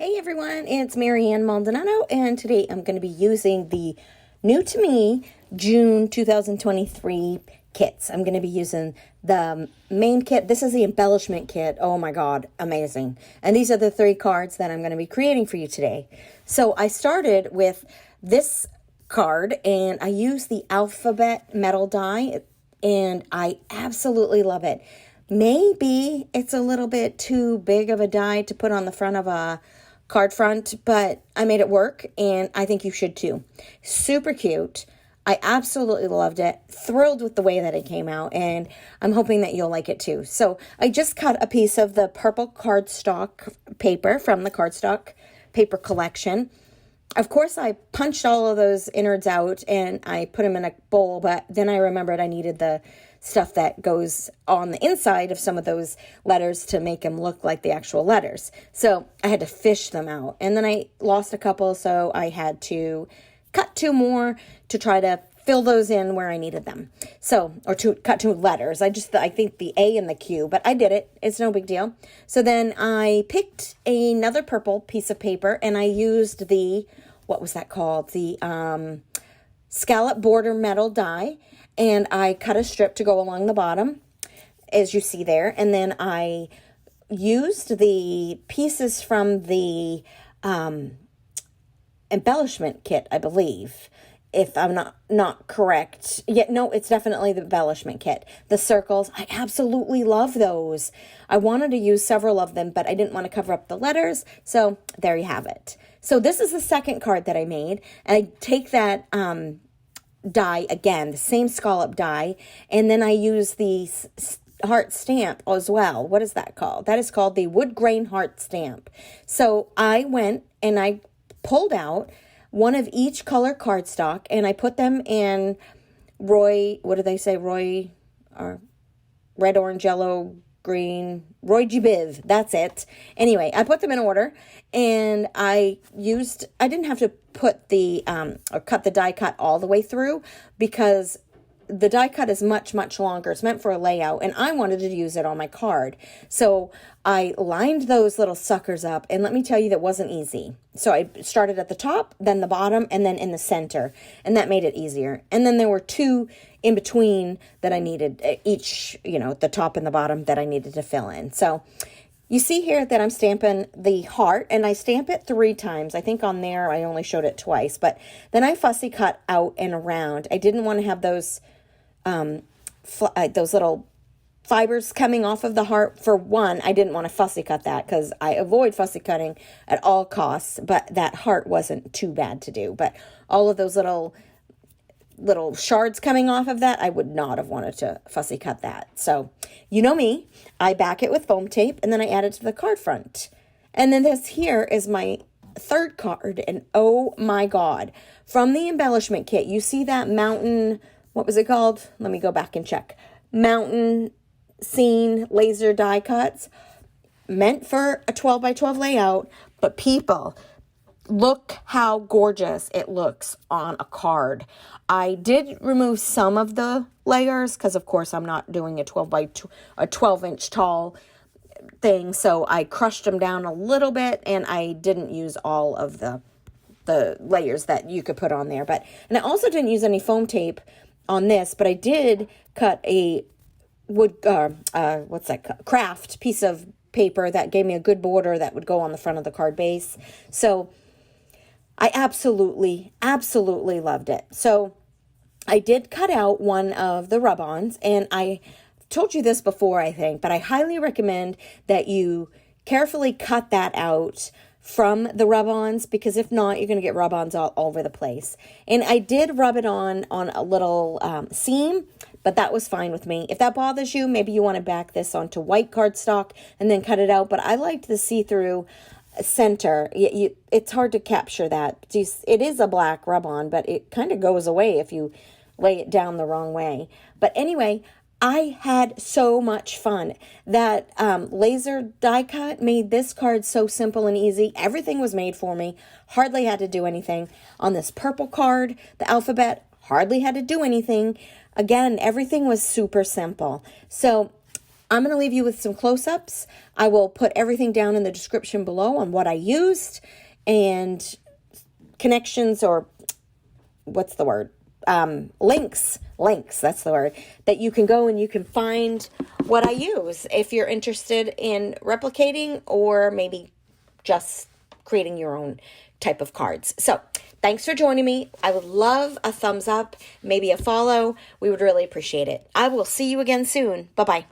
Hey everyone, it's Maldonado, and today I'm going to be using the new to me June 2023 kits. I'm going to be using the main kit. This is the embellishment kit. Oh my god, amazing. And these are the 3 cards that I'm going to be creating for you today. So I started with this card and I used the alphabet metal die and I absolutely love it. Maybe it's a little bit too big of a die to put on the front of a card front, but I made it work and I think you should too. Super cute. I absolutely loved it. Thrilled with the way that it came out, and I'm hoping that you'll like it too. So I just cut a piece of the purple cardstock paper from the cardstock paper collection. Of course, I punched all of those innards out and I put them in a bowl, but then I remembered I needed the stuff that goes on the inside of some of those letters to make them look like the actual letters. So I had to fish them out. And then I lost a couple, so I had to cut 2 more to try to fill those in where I needed them. So, or to cut 2 letters. I think the A and the Q, but I did it. It's no big deal. So then I picked another purple piece of paper and I used the, what was that called? The scallop border metal die. And I cut a strip to go along the bottom, as you see there. And then I used the pieces from the embellishment kit, I believe, if I'm not correct. Yeah, no, it's definitely the embellishment kit. The circles, I absolutely love those. I wanted to use several of them, but I didn't want to cover up the letters. So there you have it. So this is the second card that I made. And I take that die again, the same scallop die, and then I use the heart stamp as well. What is that called? That is called the wood grain heart stamp. So I went and I pulled out one of each color cardstock and I put them in Roy red, orange, yellow, green, Roy G. Biv. That's it. Anyway, I put them in order and I didn't have to put the, or cut the die cut all the way through because the die cut is much, much longer. It's meant for a layout and I wanted to use it on my card. So I lined those little suckers up and let me tell you, that wasn't easy. So I started at the top, then the bottom, and then in the center, and that made it easier. And then there were 2 in between that I needed, each, the top and the bottom that I needed to fill in. So you see here that I'm stamping the heart, and I stamp it 3 times. I think on there I only showed it twice, but then I fussy cut out and around. I didn't want to have those little fibers coming off of the heart. For one, I didn't want to fussy cut that because I avoid fussy cutting at all costs, but that heart wasn't too bad to do. But all of those little shards coming off of that, I would not have wanted to fussy cut that. So, you know me, I back it with foam tape and then I add it to the card front. And then this here is my 3rd card, and oh my god, from the embellishment kit, you see that mountain, what was it called? Let me go back and check. Mountain scene laser die cuts, meant for a 12 by 12 layout, but people, look how gorgeous it looks on a card. I did remove some of the layers because of course I'm not doing a 12 inch tall thing, so I crushed them down a little bit and I didn't use all of the layers that you could put on there. And I also didn't use any foam tape on this, but I did cut a wood craft piece of paper that gave me a good border that would go on the front of the card base. So I absolutely loved it. So I did cut out one of the rub-ons, and I told you this before, I think, but I highly recommend that you carefully cut that out from the rub-ons, because if not, you're going to get rub-ons all over the place. And I did rub it on a little seam, but that was fine with me. If that bothers you, maybe you want to back this onto white cardstock and then cut it out. But I liked the see-through center. It's hard to capture that. It is a black rub-on, but it kind of goes away if you lay it down the wrong way. But anyway, I had so much fun. That laser die cut made this card so simple and easy. Everything was made for me. Hardly had to do anything. On this purple card, the alphabet, hardly had to do anything. Again, everything was super simple. So I'm going to leave you with some close-ups. I will put everything down in the description below on what I used and connections, or what's the word? Links, that's the word, that you can go and you can find what I use if you're interested in replicating or maybe just creating your own type of cards. So thanks for joining me. I would love a thumbs up, maybe a follow. We would really appreciate it. I will see you again soon. Bye-bye.